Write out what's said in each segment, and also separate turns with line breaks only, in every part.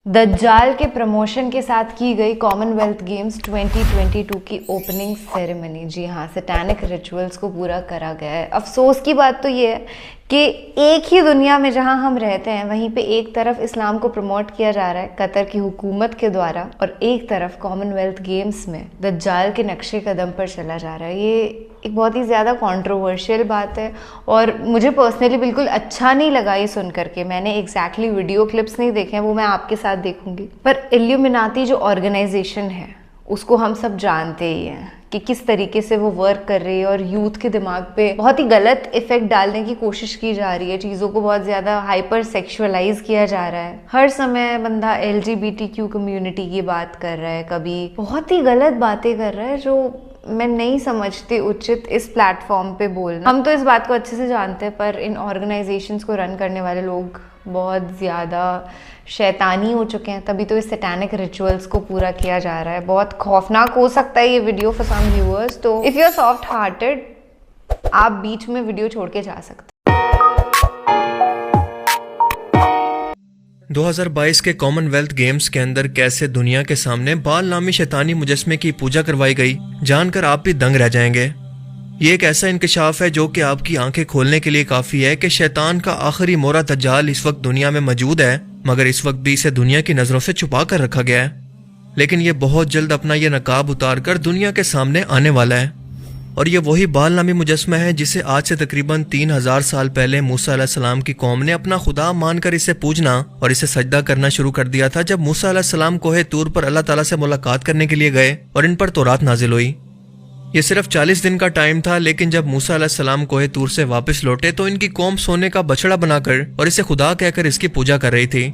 दज्जाल के प्रमोशन के साथ की गई कॉमनवेल्थ गेम्स 2022 की ओपनिंग सेरेमनी, जी हाँ, सैटेनिक रिचुअल्स को पूरा करा गया है। अफसोस की बात तो ये है कि एक ही दुनिया में जहां हम रहते हैं वहीं पे एक तरफ इस्लाम को प्रमोट किया जा रहा है कतर की हुकूमत के द्वारा, और एक तरफ कॉमनवेल्थ गेम्स में दज्जाल के नक्शे कदम पर चला जा रहा है। ये एक बहुत ही ज़्यादा कंट्रोवर्शियल बात है और मुझे पर्सनली बिल्कुल अच्छा नहीं लगा ये सुन करके। मैंने एग्जैक्टली वीडियो क्लिप्स नहीं देखे हैं, वो मैं आपके साथ देखूंगी। पर इल्यूमिनाती जो ऑर्गेनाइजेशन है उसको हम सब जानते ही हैं कि किस तरीके से वो वर्क कर रही है और यूथ के दिमाग पे बहुत ही गलत इफेक्ट डालने की कोशिश की जा रही है। चीज़ों को बहुत ज़्यादा हाइपर सेक्सुअलाइज किया जा रहा है। हर समय बंदा LGBTQ कम्युनिटी की बात कर रहा है, कभी बहुत ही गलत बातें कर रहा है जो मैं नहीं समझती उचित इस प्लेटफॉर्म पे बोलना। हम तो इस बात को अच्छे से जानते हैं, पर इन ऑर्गेनाइजेशंस को रन करने वाले लोग बहुत ज़्यादा शैतानी हो चुके हैं, तभी तो इस सैटेनिक रिचुअल्स को पूरा किया जा रहा है। बहुत खौफनाक हो सकता है ये वीडियो फॉर सम व्यूअर्स, तो if you are soft hearted आप बीच में वीडियो छोड़ के जा सकते हैं।
2022 के कॉमनवेल्थ गेम्स के अंदर कैसे दुनिया के सामने बाल नामी शैतानी मुजस्मे की पूजा करवाई गई, जानकर आप भी दंग रह जाएंगे। ये एक ऐसा इंकशाफ है जो कि आपकी आंखें खोलने के लिए काफी है कि शैतान का आखिरी मोरा दज्जाल इस वक्त दुनिया में मौजूद है, मगर इस वक्त भी इसे दुनिया की नजरों से छुपा कर रखा गया है। लेकिन ये बहुत जल्द अपना ये नकाब उतार कर दुनिया के सामने आने वाला है। और ये वही बाल नामी मुजस्मा है जिसे आज से तकरीबन 3000 साल पहले मूसा अलैहिस्सलाम की कौम ने अपना खुदा मानकर इसे पूजना और इसे सजदा करना शुरू कर दिया था, जब मूसा अलैहिस्सलाम कोहे तूर पर अल्लाह ताला से मुलाकात करने के लिए गए और इन पर तौरात नाजिल हुई। ये सिर्फ 40 दिन का टाइम था, लेकिन जब मूसा अलैहिस्सलाम कोहे तूर से वापस लौटे तो इनकी कौम सोने का बछड़ा बनाकर और इसे खुदा कहकर इसकी पूजा कर रही थी,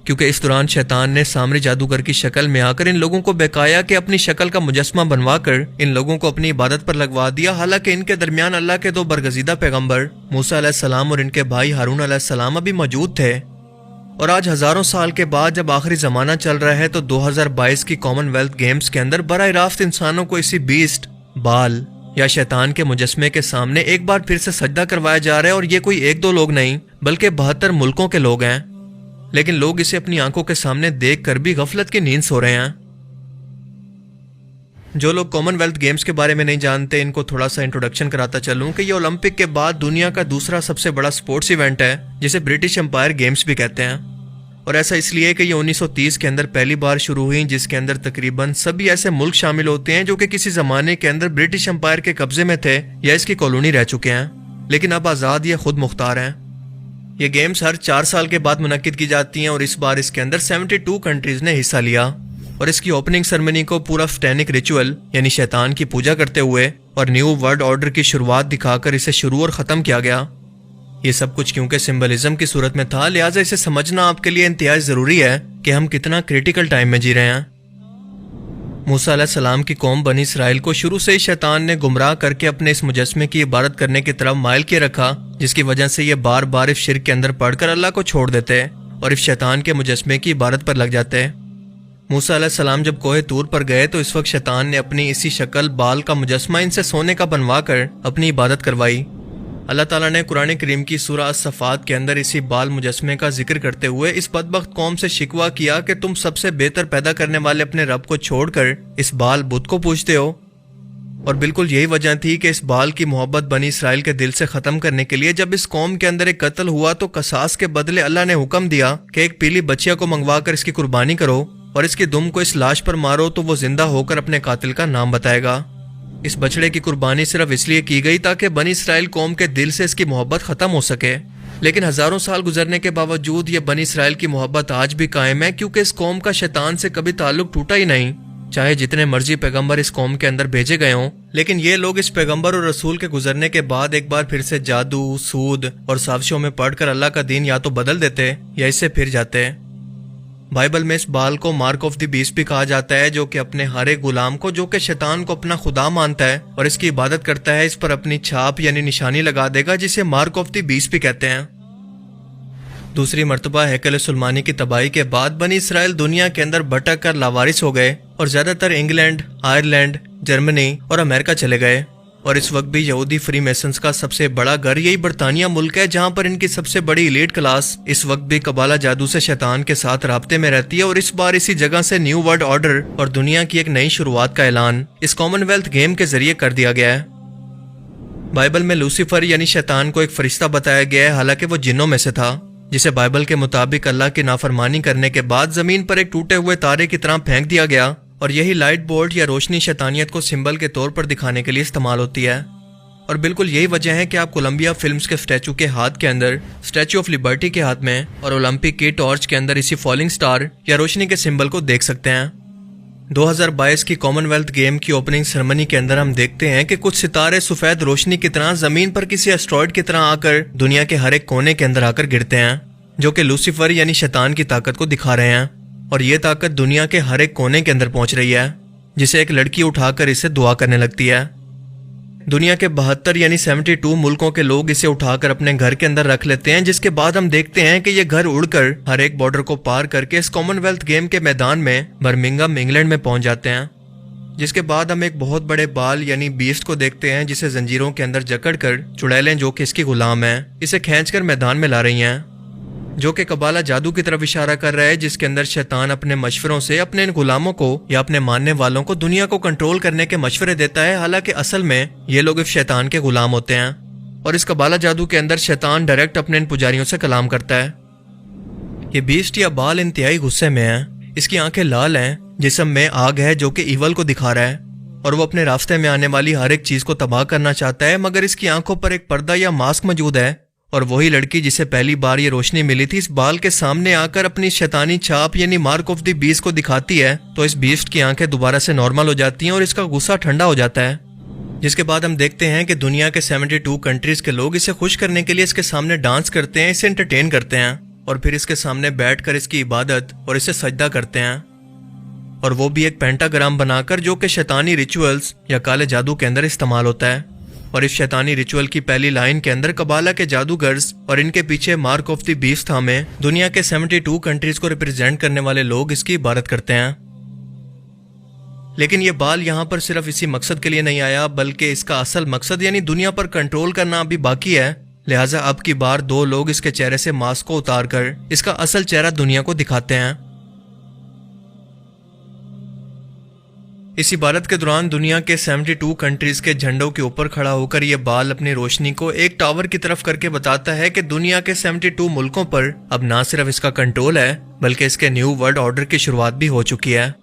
क्योंकि इस दौरान शैतान ने सामरी जादूगर की शक्ल में आकर इन लोगों को बकाया कि अपनी शक्ल का मुजस्मा बनवाकर इन लोगों को अपनी इबादत पर लगवा दिया। हालांकि इनके दरमियान अल्लाह के दो बरगजीदा पैगंबर मूसा अलैहिस्सलाम और इनके भाई हारून अलैहिस्सलाम अभी मौजूद थे। और आज हजारों साल के बाद जब आखिरी जमाना चल रहा है तो 2022 की कॉमनवेल्थ गेम्स के अंदर बराह रास्त इंसानों को इसी बीस्ट, बाल या शैतान के मुजस्मे के सामने एक बार फिर से सजदा करवाया जा रहा है। और ये कोई एक दो लोग नहीं बल्कि 72 मुल्कों के लोग हैं, लेकिन लोग इसे अपनी आंखों के सामने देखकर भी गफलत की नींद सो रहे हैं। जो लोग कॉमनवेल्थ गेम्स के बारे में नहीं जानते, इनको थोड़ा सा इंट्रोडक्शन कराता चलूं कि ये ओलंपिक के बाद दुनिया का दूसरा सबसे बड़ा स्पोर्ट्स इवेंट है जिसे ब्रिटिश एम्पायर गेम्स भी कहते हैं। और ऐसा इसलिए कि ये 1930 के अंदर पहली बार शुरू हुई, जिसके अंदर तकरीबन सभी ऐसे मुल्क शामिल होते हैं जो कि किसी जमाने के अंदर ब्रिटिश एम्पायर के कब्जे में थे या इसकी कॉलोनी रह चुके हैं, लेकिन अब आज़ाद या खुद मुख्तार हैं। ये गेम्स हर 4 साल के बाद मुनक्किद की जाती हैं और इस बार इसके अंदर 72 कंट्रीज ने हिस्सा लिया। और इसकी ओपनिंग सेरेमनी को पूरा सैटेनिक रिचुअल यानी शैतान की पूजा करते हुए और न्यू वर्ल्ड ऑर्डर की शुरुआत दिखाकर इसे शुरू और ख़त्म किया गया। ये सब कुछ क्योंकि सिंबलिज्म की सूरत में था, लिहाजा इसे समझना आपके लिए इंतहाई ज़रूरी है कि हम कितना क्रिटिकल टाइम में जी रहे हैं। मूसा अलैहिस्सलाम की कौम बनी इसराइल को शुरू से ही शैतान ने गुमराह करके अपने इस मुजस्मे की इबादत करने की तरफ माइल किए रखा, जिसकी वजह से ये बार बार इस शिर्क के अंदर पढ़कर अल्लाह को छोड़ देते और इस शैतान के मुजस्मे की इबादत पर लग जाते। मूसा अलैहिस्सलाम जब कोहे तूर पर गए तो इस वक्त शैतान ने अपनी इसी शक्ल बाल का मुजस्मा इनसे सोने का बनवा कर अपनी इबादत करवाई। अल्लाह ताला ने कुरान करीम की सूरह अस-सफ़ात के अंदर इसी बाल मुजस्मे का जिक्र करते हुए इस बदबख्त कौम से शिकवा किया कि तुम सबसे बेहतर पैदा करने वाले अपने रब को छोड़कर इस बाल बुत को पूजते हो। और बिल्कुल यही वजह थी कि इस बाल की मोहब्बत बनी इसराइल के दिल से ख़त्म करने के लिए जब इस कौम के अंदर एक कत्ल हुआ तो कसास के बदले अल्लाह ने हुक्म दिया कि एक पीली बच्चिया को मंगवा कर इसकी कुर्बानी करो और इसकी दुम को इस लाश पर मारो तो वो जिंदा होकर अपने कातिल का नाम बताएगा। इस बछड़े की कुर्बानी सिर्फ इसलिए की गई ताकि बनी इसराइल कौम के दिल से इसकी मोहब्बत ख़त्म हो सके। लेकिन हजारों साल गुजरने के बावजूद ये बनी इसराइल की मोहब्बत आज भी कायम है, क्योंकि इस कौम का शैतान से कभी ताल्लुक टूटा ही नहीं, चाहे जितने मर्जी पैगंबर इस कौम के अंदर भेजे गए हों। लेकिन ये लोग इस पैगंबर और रसूल के गुजरने के बाद एक बार फिर से जादू, सूद और साजिशों में पढ़कर अल्लाह का दीन या तो बदल देते या इससे फिर जाते। बाइबल में इस बाल को मार्क ऑफ द बीस्ट भी कहा जाता है, जो कि अपने हर एक गुलाम को जो कि शैतान को अपना खुदा मानता है और इसकी इबादत करता है, इस पर अपनी छाप यानी निशानी लगा देगा, जिसे मार्क ऑफ द बीस्ट भी कहते हैं। दूसरी मर्तबा हैकल सुलेमानी की तबाही के बाद बनी इसराइल दुनिया के अंदर भटक कर लावारिस हो गए और ज्यादातर इंग्लैंड, आयरलैंड, जर्मनी और अमेरिका चले गए। और इस वक्त भी यहूदी फ्रीमेसन्स का सबसे बड़ा घर यही बरतानिया मुल्क है, जहां पर इनकी सबसे बड़ी एलीट क्लास इस वक्त भी कबाला जादू से शैतान के साथ राब्ते में रहती है। और इस बार इसी जगह से न्यू वर्ल्ड ऑर्डर और दुनिया की एक नई शुरुआत का ऐलान इस कॉमनवेल्थ गेम के जरिए कर दिया गया है। बाइबल में लूसीफर यानी शैतान को एक फरिश्ता बताया गया है, हालांकि वो जिन्नों में से था, जिसे बाइबल के मुताबिक अल्लाह की नाफरमानी करने के बाद जमीन पर एक टूटे हुए तारे की तरह फेंक दिया गया। और यही लाइट बोल्ट या रोशनी शैतानियत को सिंबल के तौर पर दिखाने के लिए इस्तेमाल होती है। और बिल्कुल यही वजह है कि आप कोलंबिया फिल्म्स के स्टैचू के हाथ के अंदर स्टैचू ऑफ लिबर्टी के हाथ में और ओलंपिक की टॉर्च के अंदर इसी फॉलिंग स्टार या रोशनी के सिंबल को देख सकते हैं। 2022 की कॉमनवेल्थ गेम की ओपनिंग सेरेमनी के अंदर हम देखते हैं कि कुछ सितारे सफेद रोशनी की तरह जमीन पर किसी एस्ट्रॉइड की तरह आकर दुनिया के हर एक कोने के अंदर आकर गिरते हैं, जो कि लूसीफर यानी शैतान की ताकत को दिखा रहे हैं। और ये ताकत दुनिया के हर एक कोने के अंदर पहुंच रही है, जिसे एक लड़की उठाकर इसे दुआ करने लगती है। दुनिया के 72 यानी 72 मुल्कों के लोग इसे उठाकर अपने घर के अंदर रख लेते हैं, जिसके बाद हम देखते हैं कि ये घर उड़कर हर एक बॉर्डर को पार करके इस कॉमनवेल्थ गेम के मैदान में बर्मिंघम इंग्लैंड में पहुंच जाते हैं। जिसके बाद हम एक बहुत बड़े बाल यानी बीस्ट को देखते हैं, जिसे जंजीरों के अंदर जकड़कर चुड़ैलें जो कि इसकी गुलाम है इसे खींचकर मैदान में ला रही हैं, जो कि कबाला जादू की तरफ इशारा कर रहा है, जिसके अंदर शैतान अपने मशवरों से अपने इन गुलामों को या अपने मानने वालों को दुनिया को कंट्रोल करने के मशवरे देता है। हालांकि असल में ये लोग इस शैतान के गुलाम होते हैं। और इस कबाला जादू के अंदर शैतान डायरेक्ट अपने इन पुजारियों से कलाम करता है। ये बीस्ट या बाल इंतहाई गुस्से में है, इसकी आंखें लाल हैं, जिस्म में आग है जो कि ईवल को दिखा रहा है, और वो अपने रास्ते में आने वाली हर एक चीज को तबाह करना चाहता है। मगर इसकी आंखों पर एक पर्दा या मास्क मौजूद है, और वही लड़की जिसे पहली बार ये रोशनी मिली थी इस बाल के सामने आकर अपनी शैतानी छाप यानी मार्क ऑफ द बीस्ट को दिखाती है, तो इस बीस्ट की आंखें दोबारा से नॉर्मल हो जाती हैं और इसका गुस्सा ठंडा हो जाता है। जिसके बाद हम देखते हैं कि दुनिया के 72 कंट्रीज के लोग इसे खुश करने के लिए इसके सामने डांस करते हैं, इसे एंटरटेन करते हैं, और फिर इसके सामने बैठकर इसकी इबादत और इसे सजदा करते हैं। और वो भी एक पेंटाग्राम बनाकर, जो कि शैतानी रिचुअल्स या काले जादू के अंदर इस्तेमाल होता है। और इस शैतानी रिचुअल की पहली लाइन के अंदर कबाला के जादूगर्स और इनके पीछे मार्क ऑफ द बीस्ट थामे दुनिया के 72 कंट्रीज को रिप्रेजेंट करने वाले लोग इसकी इबादत करते हैं। लेकिन ये बाल यहाँ पर सिर्फ इसी मकसद के लिए नहीं आया, बल्कि इसका असल मकसद यानी दुनिया पर कंट्रोल करना अभी बाकी है। लिहाजा अब की बार दो लोग इसके चेहरे से मास्क को उतारकर इसका असल चेहरा दुनिया को दिखाते हैं। इस इबादत के दौरान दुनिया के 72 कंट्रीज के झंडों के ऊपर खड़ा होकर यह बाल अपनी रोशनी को एक टावर की तरफ करके बताता है कि दुनिया के 72 मुल्कों पर अब ना सिर्फ इसका कंट्रोल है, बल्कि इसके न्यू वर्ल्ड ऑर्डर की शुरुआत भी हो चुकी है।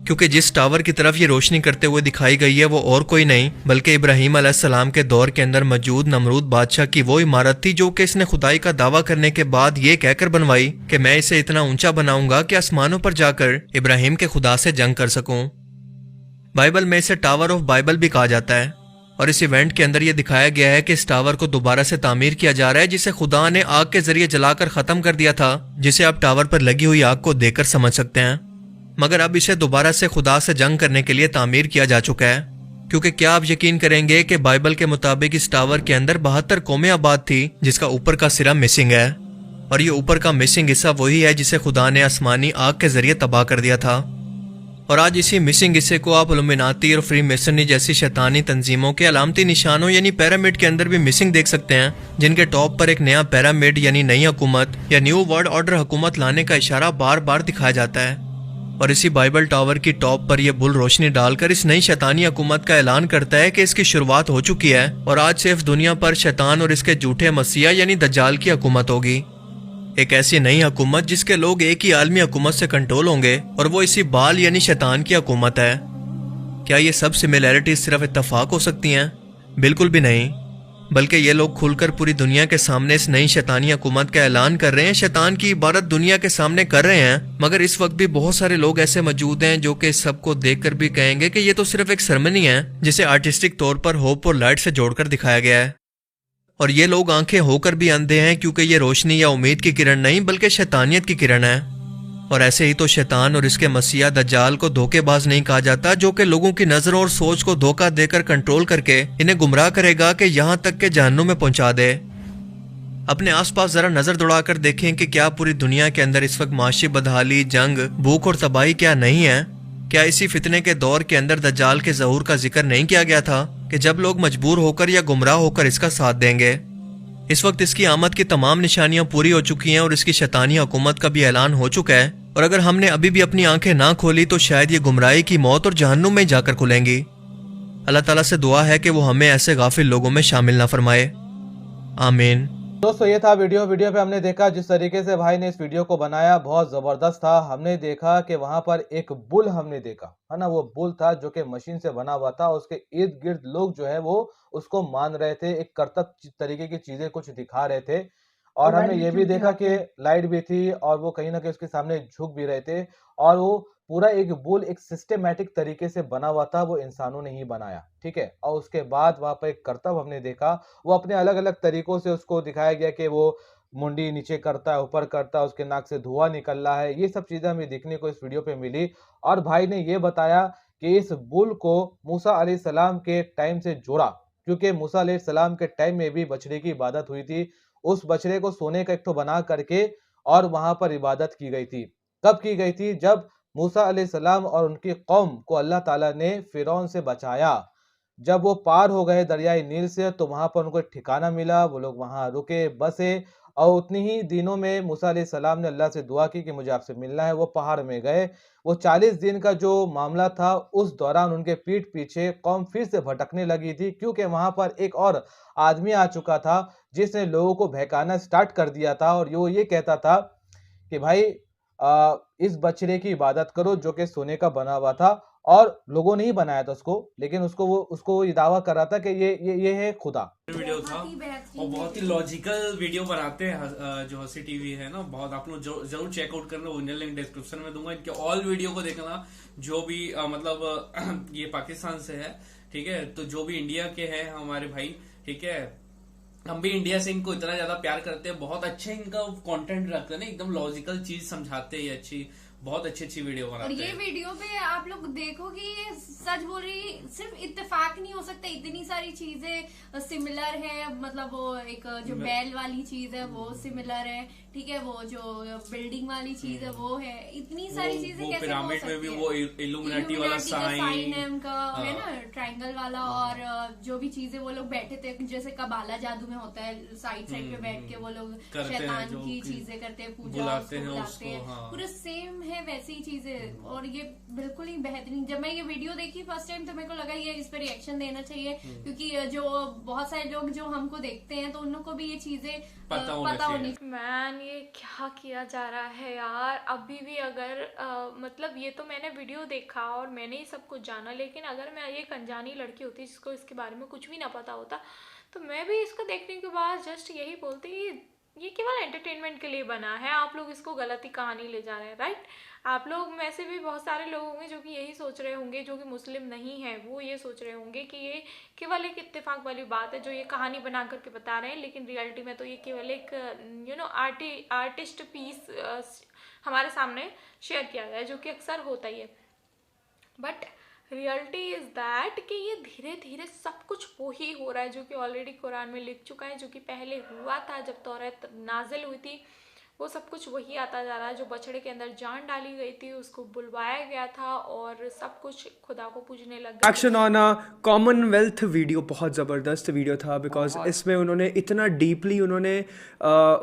क्योंकि जिस टावर की तरफ ये रोशनी करते हुए दिखाई गई है वो और कोई नहीं बल्कि इब्राहिम अलैहिस्सलाम के दौर के अंदर मौजूद नमरूद बादशाह की वो इमारत थी, जो कि इसने खुदाई का दावा करने के बाद ये कहकर बनवाई कि मैं इसे इतना ऊंचा बनाऊंगा कि आसमानों पर जाकर इब्राहिम के खुदा से जंग कर सकूं। बाइबल में इसे टावर ऑफ बाइबल भी कहा जाता है। और इस इवेंट के अंदर यह दिखाया गया है कि इस टावर को दोबारा से तामीर किया जा रहा है, जिसे खुदा ने आग के जरिए जलाकर खत्म कर दिया था, जिसे आप टावर पर लगी हुई आग को देखकर समझ सकते हैं। मगर अब इसे दोबारा से खुदा से जंग करने के लिए तामीर किया जा चुका है। क्योंकि क्या आप यकीन करेंगे कि बाइबल के मुताबिक इस टावर के अंदर 72 कौमें आबाद थी, जिसका ऊपर का सिरा मिसिंग है। और ये ऊपर का मिसिंग हिस्सा वही है जिसे खुदा ने आसमानी आग के जरिए तबाह कर दिया था। और आज इसी मिसिंग हिस्से को आप इल्यूमिनाती और फ्री मेसनरी जैसी शैतानी तंजीमों के अलामती निशानों यानी पिरामिड के अंदर भी मिसिंग देख सकते हैं, जिनके टॉप पर एक नया पिरामिड यानी नई हुकूमत या न्यू वर्ल्ड ऑर्डर हुकूमत लाने का इशारा बार बार दिखाया जाता है। और इसी बाइबल टावर की टॉप पर यह बुल रोशनी डालकर इस नई शैतानी हुकूमत का ऐलान करता है कि इसकी शुरुआत हो चुकी है और आज सिर्फ दुनिया पर शैतान और इसके झूठे मसीहा यानी दज्जाल की हुकूमत होगी। एक ऐसी नई हुकूमत जिसके लोग एक ही आलमी हुकूमत से कंट्रोल होंगे, और वो इसी बाल यानी शैतान की हुकूमत है। क्या ये सब सिमिलैरिटीज सिर्फ इत्तफाक हो सकती हैं? बिल्कुल भी नहीं, बल्कि ये लोग खुलकर पूरी दुनिया के सामने इस नई शैतानी हुकूमत का ऐलान कर रहे हैं, शैतान की इबादत दुनिया के सामने कर रहे हैं। मगर इस वक्त भी बहुत सारे लोग ऐसे मौजूद हैं जो कि इस सबको देखकर भी कहेंगे कि ये तो सिर्फ एक सेरेमनी है, जिसे आर्टिस्टिक तौर पर होप और लाइट से जोड़कर दिखाया गया है। और ये लोग आंखें होकर भी अंधे हैं, क्योंकि ये रोशनी या उम्मीद की किरण नहीं बल्कि शैतानियत की किरण है। और ऐसे ही तो शैतान और इसके मसीहा दज्जाल को धोखेबाज नहीं कहा जाता, जो कि लोगों की नजरों और सोच को धोखा देकर कंट्रोल करके इन्हें गुमराह करेगा कि यहाँ तक के जहन्नुम में पहुंचा दे। अपने आसपास जरा नजर दौड़ाकर देखें कि क्या पूरी दुनिया के अंदर इस वक्त माशी बदहाली, जंग, भूख और तबाही क्या नहीं है? क्या इसी फितने के दौर के अंदर दज्जाल के ज़हूर का जिक्र नहीं किया गया था कि जब लोग मजबूर होकर या गुमराह होकर इसका साथ देंगे। इस वक्त इसकी आमद की तमाम निशानियां पूरी हो चुकी हैं और इसकी शैतानी हुकूमत का भी ऐलान हो चुका है, और अगर हमने अभी भी अपनी आंखें ना खोली तो शायद ये गुमराही की मौत और जहन्नुम में जाकर खुलेंगी। अल्लाह ताला से दुआ है कि वो हमें ऐसे गाफिल लोगों में शामिल ना फरमाए, आमीन।
दोस्तों ये था वीडियो पे हमने देखा जिस तरीके से भाई ने इस वीडियो को बनाया, बहुत ज़बरदस्त था। हमने देखा कि वहां पर एक बुल हमने देखा है ना, वो बुल था जो कि मशीन से बना हुआ था। उसके इर्द गिर्द लोग जो है वो उसको मान रहे थे, एक करतब तरीके की चीजें कुछ दिखा रहे थे। और हमने ये भी देखा कि लाइट भी थी और वो कहीं ना कहीं उसके सामने झुक भी रहे थे। और वो पूरा एक बुल एक सिस्टमेटिक तरीके से बना हुआ था, वो इंसानों ने ही बनाया, ठीक है। और उसके बाद वहां पर एक करतब हमने देखा, वो अपने अलग अलग तरीकों से उसको दिखाया गया कि वो मुंडी नीचे करता है, ऊपर करता है, उसके नाक से धुआं निकल रहा है। ये सब चीजें हमें देखने को इस वीडियो पे मिली। और भाई ने ये बताया कि इस बुल को मूसा अलैहिस्सलाम के टाइम से जोड़ा, क्योंकि मूसा अलैहिस्सलाम के टाइम में भी बछड़े की इबादत हुई थी। उस बछड़े को सोने का एक ठो बना करके और वहां पर इबादत की गई थी। कब की गई थी? जब मूसा अलैहिस्सलाम और उनकी कौम को अल्लाह ताला ने फिरौन से बचाया। जब वो पार हो गए दरियाई नील से तो वहां पर उनको एक ठिकाना मिला, वो लोग वहां रुके, बसे। और उतनी ही दिनों में मूसा अलैहिस्सलाम ने अल्लाह से दुआ की कि मुझे आपसे मिलना है। वो पहाड़ में गए। वो 40 दिन का जो मामला था, उस दौरान उनके पीठ पीछे कौम फिर से भटकने लगी थी, क्योंकि वहां पर एक और आदमी आ चुका था जिसने लोगों को बहकाना स्टार्ट कर दिया था। और वो ये कहता था कि भाई इस बछड़े की इबादत करो जो कि सोने का बना हुआ था। और लोगों ने ही बनाया था उसको, लेकिन उसको ये दावा कर रहा था कि ये है खुदा।
वीडियो था और बहुत ही लॉजिकल वीडियो बनाते हैं जो हंसी टीवी है ना, बहुत आप लोग जरूर चेकआउट करना। ओरिजिनल लिंक डिस्क्रिप्शन में दूंगा, इनके ऑल वीडियो को देखना। जो भी मतलब ये पाकिस्तान से है, ठीक है, तो जो भी इंडिया के हैं हमारे भाई, ठीक है, हम भी इंडिया से इनको इतना ज्यादा प्यार करते हैं। बहुत अच्छे इनका कंटेंट रखते हैं ना, एकदम लॉजिकल चीज समझाते हैं, अच्छी बहुत अच्छी वीडियो बनाते हैं।
और ये वीडियो पे आप लोग देखो कि ये सच बोल रही, सिर्फ इत्तेफाक नहीं हो सकता, इतनी सारी चीजें सिमिलर है। मतलब वो एक जो बैल वाली चीज है वो सिमिलर है, ठीक है, वो जो बिल्डिंग वाली चीज है वो है। इतनी सारी चीजें कैसे
पिरामिड में भी वो इल्यूमिनाटी वाला साइन
है उनका, है ना, ट्रायंगल वाला। और जो भी चीजें वो लोग बैठे थे, जैसे कबाला जादू में होता है, साइड पे बैठ के वो लोग शैतान की चीजें करते हैं, पूजा बुलाते हैं, पूरा सेम है वैसी ही चीजें। और ये बिल्कुल ही बेहतरीन। जब मैं ये वीडियो देखी फर्स्ट टाइम तो मेरे को लगा ये इस पर रिएक्शन देना चाहिए, क्योंकि जो बहुत सारे लोग जो हमको देखते हैं तो उन लोग को भी ये चीजें पता होनी।
मैन ये क्या किया जा रहा है यार। अभी भी अगर मतलब ये तो मैंने वीडियो देखा और मैंने ही सब कुछ जाना, लेकिन अगर मैं एक अनजानी लड़की होती जिसको इसके बारे में कुछ भी ना पता होता तो मैं भी इसको देखने के बाद जस्ट यही बोलती ये केवल एंटरटेनमेंट के लिए बना है, आप लोग इसको गलत ही कहानी ले जा रहे हैं, राइट। आप लोग में से भी बहुत सारे लोग होंगे जो कि यही सोच रहे होंगे, जो कि मुस्लिम नहीं है, वो ये सोच रहे होंगे कि ये केवल एक इत्तेफाक वाली बात है जो ये कहानी बना करके बता रहे हैं। लेकिन रियलिटी में तो ये केवल एक आर्टिस्ट पीस हमारे सामने शेयर किया गया है, जो कि अक्सर होता ही है। बट रियलिटी इज़ दैट कि ये धीरे धीरे सब कुछ वो ही हो रहा है जो कि ऑलरेडी कुरान में लिख चुका है, जो कि पहले हुआ था जब तौरात नाजिल हुई थी। वो सब कुछ वही आता जा रहा है। जो बछड़े के अंदर जान डाली गई थी उसको बुलवाया गया था और सब कुछ खुदा को पूजने लग गए।
Action on a Commonwealth video बहुत ज़बरदस्त वीडियो था, बिकॉज इसमें उन्होंने इतना डीपली उन्होंने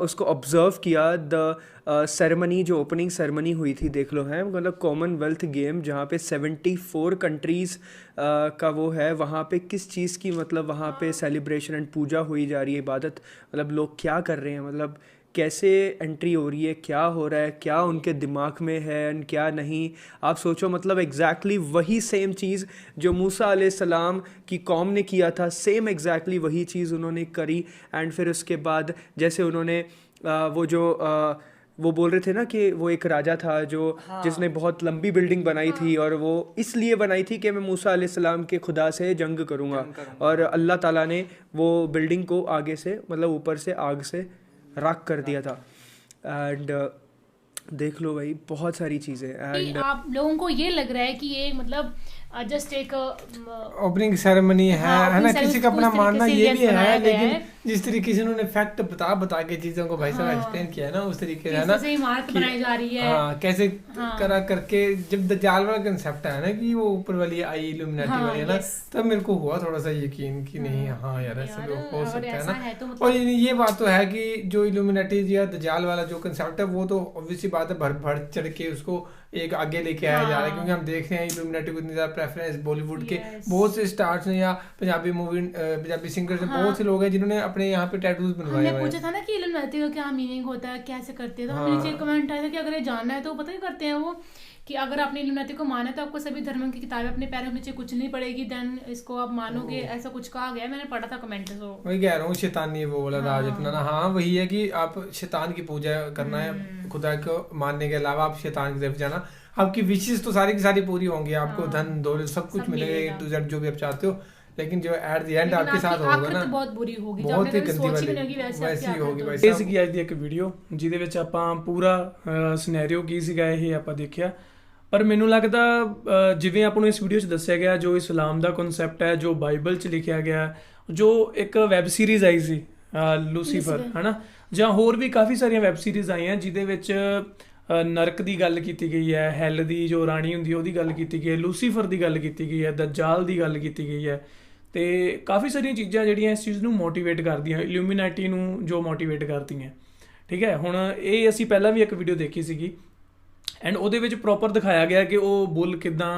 उसको ऑब्जर्व किया। द सेरेमनी जो ओपनिंग सेरेमनी हुई थी, देख लो है, मतलब कॉमनवेल्थ गेम जहाँ पे 74 कंट्रीज़ का वो है, वहाँ पे किस चीज़ की मतलब वहाँ पे सेलिब्रेशन एंड पूजा हुई जा रही है, इबादत, मतलब लोग क्या कर रहे हैं, मतलब कैसे एंट्री हो रही है, क्या हो रहा है, क्या उनके दिमाग में है एंड क्या नहीं। आप सोचो, मतलब एग्जैक्टली वही सेम चीज़ जो मूसा अलैहिस्सलाम की कौम ने किया था, सेम एग्जैक्टली वही चीज़ उन्होंने करी। एंड फिर उसके बाद जैसे उन्होंने वो बोल रहे थे ना कि वो एक राजा था जो जिसने बहुत लंबी बिल्डिंग बनाई थी, और वो इसलिए बनाई थी कि मैं मूसा अलैहिस्सलाम के खुदा से जंग करूँगा। और अल्लाह ताला ने वो बिल्डिंग को आगे से मतलब ऊपर से आग से राख कर दिया था। एंड देख लो भाई बहुत सारी चीज़ें। एंड
आप लोगों को ये लग रहा है कि ये मतलब जस्ट एक
ओपनिंग सेरेमनी है ना, किसी का अपना मानना ये भी है, लेकिन
है।
जिस तरीके से उन्होंने फैक्ट बता के चीजों को भाई साहब एक्सप्लेन किया है ना, उस तरीके से है ना
कैसे इमारत बनाई जा रही है,
हाँ कैसे करा करके, जब दज्जाल वाला कंसेप्ट है ना कि वो ऊपर वाली आई इल्यूमिनेटी वाली है ना, तब मेरे को हुआ थोड़ा सा यकीन कि नहीं हाँ यार ऐसा भी हो सकता है ना। और ये बात तो है कि जो इल्यूमिनेटी या दज्जाल वाला जो कंसेप्ट है वो तो ऑब्वियसली बात है, बढ़ चढ़ के उसको एक आगे लेके आया जा रहा है, क्योंकि हम देख रहे हैं इल्यूमिनेटी को इतनी ज्यादा प्रेफरेंस बॉलीवुड के बहुत से स्टार्स ने या पंजाबी सिंगर्स ने, बहुत से लोग हैं जिन्होंने अपने यहाँ पे टैटूज बनवाए
हमने पूछा था ना कि इल्यूमिनेटी का क्या मीनिंग होता है, कैसे करते हैं, तो हमें नीचे कमेंट आया था कि अगर ये जानना है तो पता ही करते हैं वो कि अगर आपने इल्यूमिनेटी को माना तो आपको सभी धर्म की किताबें अपने पैरों के नीचे कुछ नहीं पड़ेगी, देन इसको आप मानोगे, ऐसा कुछ कहा गया, मैंने पढ़ा था कमेंट। तो
वही कह रहा हूँ, शैतानी वो वाला राज अपना ना, हाँ वही है कि आप शैतान की पूजा करना है, खुदा को मानने के अलावा आप शैतान की तरफ जाना, आपकी विशेष तो सारी की सारी पूरी होंगी, आपको धन दौलत सब कुछ मिलेगा टू जेड जो भी आप चाहते हो, लेकिन जो एट द एंड आपके साथ होगा ना
बहुत बुरी होगी,
बहुत ही गंदी वाली वैसी होगी भाई
ਇਹ ਸੀਗੀ ਅੱਜ ਦੀ ਇੱਕ ਵੀਡੀਓ ਜਿਹਦੇ ਵਿੱਚ ਆਪਾਂ ਪੂਰਾ ਸਿਨੈਰੀਓ ਕੀ ਸੀਗਾ ਇਹ ਆਪਾਂ ਦੇਖਿਆ। ਪਰ ਮੈਨੂੰ ਲੱਗਦਾ ਜਿਵੇਂ ਆਪਾਂ ਨੂੰ ਇਸ ਵੀਡੀਓ 'ਚ ਦੱਸਿਆ ਗਿਆ, ਜੋ ਇਸਲਾਮ ਦਾ ਕਨਸੈਪਟ ਹੈ, ਜੋ ਬਾਈਬਲ 'ਚ ਲਿਖਿਆ ਗਿਆ, ਜੋ ਇੱਕ ਵੈਬ ਸੀਰੀਜ਼ ਆਈ ਸੀ ਲੂਸੀਫਰ ਹਨਾ, ਜਾਂ ਹੋਰ ਵੀ ਕਾਫੀ ਸਾਰੀਆਂ ਵੈਬ ਸੀਰੀਜ਼ ਆਈਆਂ ਜਿਹਦੇ ਵਿੱਚ ਨਰਕ ਦੀ ਗੱਲ ਕੀਤੀ ਗਈ ਹੈ, ਹੈਲ ਦੀ ਜੋ ਰਾਣੀ ਹੁੰਦੀ ਉਹਦੀ ਗੱਲ ਕੀਤੀ ਗਈ ਹੈ, ਲੂਸੀਫਰ ਦੀ ਗੱਲ ਕੀਤੀ ਗਈ ਹੈ, ਦਜਾਲ ਦੀ ਗੱਲ ਕੀਤੀ ਗਈ ਹੈ, ਤੇ ਕਾਫੀ ਸਾਰੀਆਂ ਚੀਜ਼ਾਂ ਜਿਹੜੀਆਂ ਇਸ ਚੀਜ਼ ਨੂੰ ਮੋਟੀਵੇਟ ਕਰਦੀਆਂ, ਇਲੂਮੀਨਾਟੀ ਨੂੰ ਜੋ ਮੋਟੀਵੇਟ ਕਰਦੀਆਂ। ਠੀਕ ਹੈ, ਹੁਣ ਇਹ ਅਸੀਂ ਪਹਿਲਾਂ ਵੀ ਇੱਕ ਵੀਡੀਓ ਦੇਖੀ ਸੀਗੀ ਐਂਡ ਉਹਦੇ ਵਿੱਚ ਪ੍ਰੋਪਰ ਦਿਖਾਇਆ ਗਿਆ ਕਿ ਉਹ ਬੁੱਲ ਕਿੱਦਾਂ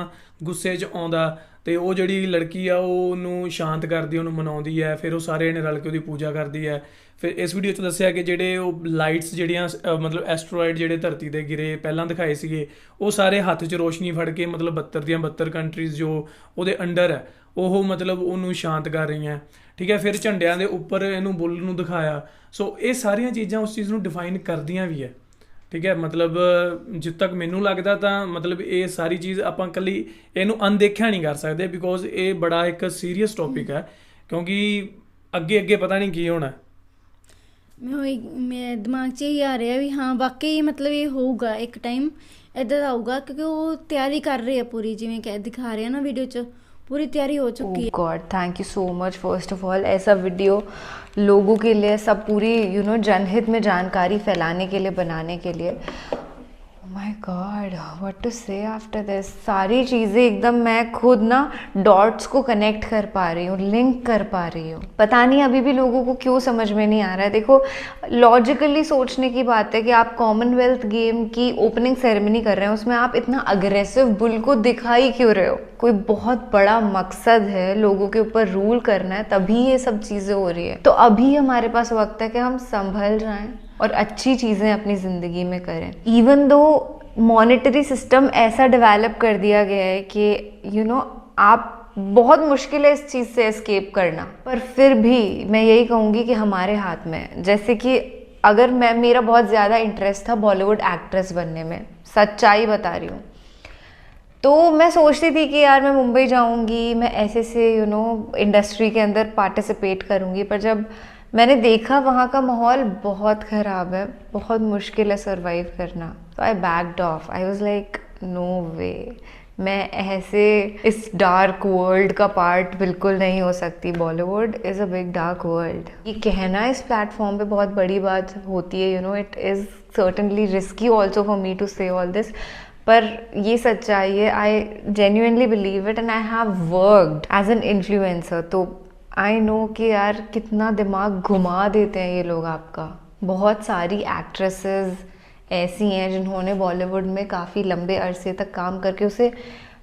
ਗੁੱਸੇ 'ਚ ਆਉਂਦਾ ਤੇ ਉਹ ਜਿਹੜੀ ਲੜਕੀ ਆ ਉਹ ਉਹਨੂੰ ਸ਼ਾਂਤ ਕਰਦੀ, ਉਹਨੂੰ ਮਨਾਉਂਦੀ ਹੈ, ਫਿਰ ਉਹ ਸਾਰੇ ਨੇ ਰਲ ਕੇ ਉਹਦੀ ਪੂਜਾ ਕਰਦੀ ਹੈ। ਫਿਰ ਇਸ ਵੀਡੀਓ 'ਚ ਦੱਸਿਆ ਕਿ ਜਿਹੜੇ ਉਹ ਲਾਈਟਸ ਜਿਹੜੀਆਂ ਮਤਲਬ ਐਸਟਰੋਇਡ ਜਿਹੜੇ ਧਰਤੀ 'ਤੇ ਗਿਰੇ ਪਹਿਲਾਂ ਦਿਖਾਏ ਸੀਗੇ, ਉਹ ਸਾਰੇ ਹੱਥ 'ਚ ਰੋਸ਼ਨੀ ਫੜ ਕੇ ਮਤਲਬ 72 ਦੀਆਂ 72 ਕੰਟਰੀਜ਼ ਜੋ ਉਹਦੇ ਅੰਡਰ ਹੈ ਉਹ ਮਤਲਬ ਉਹਨੂੰ ਸ਼ਾਂਤ ਕਰ ਰਹੀਆਂ। ਠੀਕ ਹੈ, ਫਿਰ ਝੰਡਿਆਂ ਦੇ ਉੱਪਰ ਇਹਨੂੰ ਬੁੱਲ ਨੂੰ ਦਿਖਾਇਆ। ਸੋ ਇਹ ਸਾਰੀਆਂ ਚੀਜ਼ਾਂ ਉਸ ਚੀਜ਼ ਨੂੰ ਡਿਫਾਈਨ ਕਰਦੀਆਂ ਵੀ ਹੈ। ਠੀਕ ਹੈ, ਮਤਲਬ ਜਿੱਦ ਤੱਕ ਮੈਨੂੰ ਲੱਗਦਾ ਤਾਂ ਮਤਲਬ ਇਹ ਸਾਰੀ ਚੀਜ਼ ਆਪਾਂ ਇਕੱਲੀ ਇਹਨੂੰ ਅਣਦੇਖਿਆ ਨਹੀਂ ਕਰ ਸਕਦੇ, ਬਿਕੋਜ਼ ਇਹ ਬੜਾ ਇੱਕ ਸੀਰੀਅਸ ਟੌਪਿਕ ਹੈ, ਕਿਉਂਕਿ ਅੱਗੇ ਪਤਾ ਨਹੀਂ ਕੀ ਹੋਣਾ।
ਮੇਰੇ ਦਿਮਾਗ 'ਚ ਇਹ ਆ ਰਿਹਾ ਵੀ ਹਾਂ ਵਾਕਈ ਮਤਲਬ ਇਹ ਹੋਊਗਾ ਇੱਕ ਟਾਈਮ ਇੱਦਾਂ ਦਾ ਹੋਊਗਾ, ਕਿਉਂਕਿ ਉਹ ਤਿਆਰੀ ਕਰ ਰਹੇ ਆ ਪੂਰੀ, ਜਿਵੇਂ ਕਿ ਦਿਖਾ ਰਹੇ ਆ ਨਾ ਵੀਡੀਓ 'ਚ, पूरी तैयारी हो चुकी है।
God thank you so much first of all, ऐसा वीडियो लोगों के लिए सब पूरी जनहित में जानकारी फैलाने के लिए बनाने के लिए। माय गॉड व्हाट टू से आफ्टर दिस, सारी चीज़ें एकदम मैं खुद ना डॉट्स को कनेक्ट कर पा रही हूँ, लिंक कर पा रही हूँ। पता नहीं अभी भी लोगों को क्यों समझ में नहीं आ रहा है। देखो लॉजिकली सोचने की बात है कि आप कॉमनवेल्थ गेम की ओपनिंग सेरेमनी कर रहे हैं, उसमें आप इतना अग्रेसिव बुल को दिखा ही क्यों रहे हो? कोई बहुत बड़ा मकसद है, लोगों के ऊपर रूल करना है, तभी ये सब चीज़ें हो रही है। तो अभी हमारे पास वक्त है कि हम संभल जाएं और अच्छी चीज़ें अपनी ज़िंदगी में करें। इवन दो मॉनेटरी सिस्टम ऐसा डेवलप कर दिया गया है कि आप बहुत मुश्किल है इस चीज़ से एस्केप करना, पर फिर भी मैं यही कहूँगी कि हमारे हाथ में, जैसे कि अगर मेरा बहुत ज़्यादा इंटरेस्ट था बॉलीवुड एक्ट्रेस बनने में, सच्चाई बता रही हूँ, तो मैं सोचती थी कि यार मैं मुंबई जाऊँगी, मैं ऐसे से इंडस्ट्री के अंदर पार्टिसिपेट करूँगी, पर जब मैंने देखा वहाँ का माहौल बहुत ख़राब है, बहुत मुश्किल है सरवाइव करना, तो I backed off. I was like no way, मैं ऐसे इस डार्क वर्ल्ड का पार्ट बिल्कुल नहीं हो सकती। Bollywood is a big dark world. ये कहना इस प्लेटफॉर्म पे बहुत बड़ी बात होती है, it is certainly risky also for me to say all this, पर ये सच्चाई है। I genuinely believe it and I have worked as an influencer, तो आई नो कि यार कितना दिमाग घुमा देते हैं ये लोग आपका। बहुत सारी एक्ट्रेसेस ऐसी हैं जिन्होंने बॉलीवुड में काफ़ी लंबे अरसे तक काम करके उसे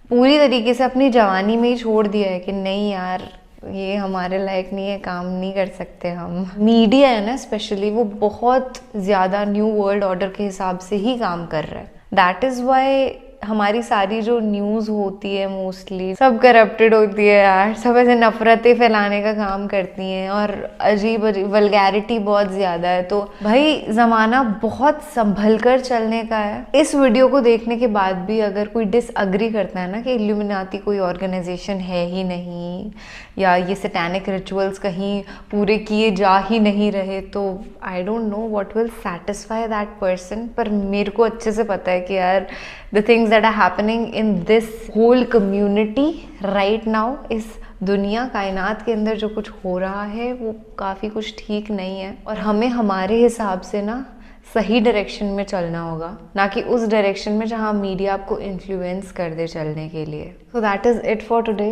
पूरी तरीके से अपनी जवानी में ही छोड़ दिया है कि नहीं यार ये हमारे लायक नहीं है, काम नहीं कर सकते हम। मीडिया है ना स्पेशली, वो बहुत ज़्यादा न्यू वर्ल्ड ऑर्डर के हिसाब से ही काम कर रहा है। दैट इज़ वाई हमारी सारी जो न्यूज़ होती है मोस्टली सब करप्टेड होती है यार, सब ऐसे नफरतें फैलाने का काम करती हैं और अजीब अजीब वल्गैरिटी बहुत ज़्यादा है। तो भाई ज़माना बहुत संभल कर चलने का है। इस वीडियो को देखने के बाद भी अगर कोई डिसअग्री करता है ना कि इल्यूमिनाती कोई ऑर्गेनाइजेशन है ही नहीं या ये सैटेनिक रिचुअल्स कहीं पूरे किए जा ही नहीं रहे, तो I don't know what will satisfy that person. पर मेरे को अच्छे से पता है कि यार the things that are happening in this whole community right now, इस दुनिया कायनात के अंदर जो कुछ हो रहा है वो काफ़ी कुछ ठीक नहीं है और हमें हमारे हिसाब से ना सही डायरेक्शन में चलना होगा, ना कि उस डायरेक्शन में जहाँ मीडिया आपको इन्फ्लुएंस कर दे चलने के लिए। So that is it for today.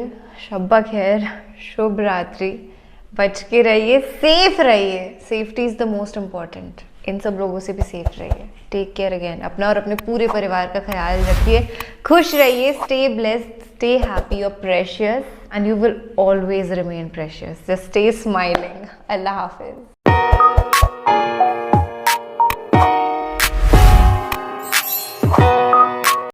शब्बा खैर, शुभ रात्रि, बच के रहिए, सेफ रहिए, safety is the most important. इन सब लोगों से भी सेफ रहिए। टेक केयर अगेन, अपना और अपने पूरे परिवार का ख्याल रखिए, खुश रहिए, स्टे ब्लेस्ड, स्टे हैप्पी, और precious, and you will always remain precious. Just stay smiling. Allah Hafiz.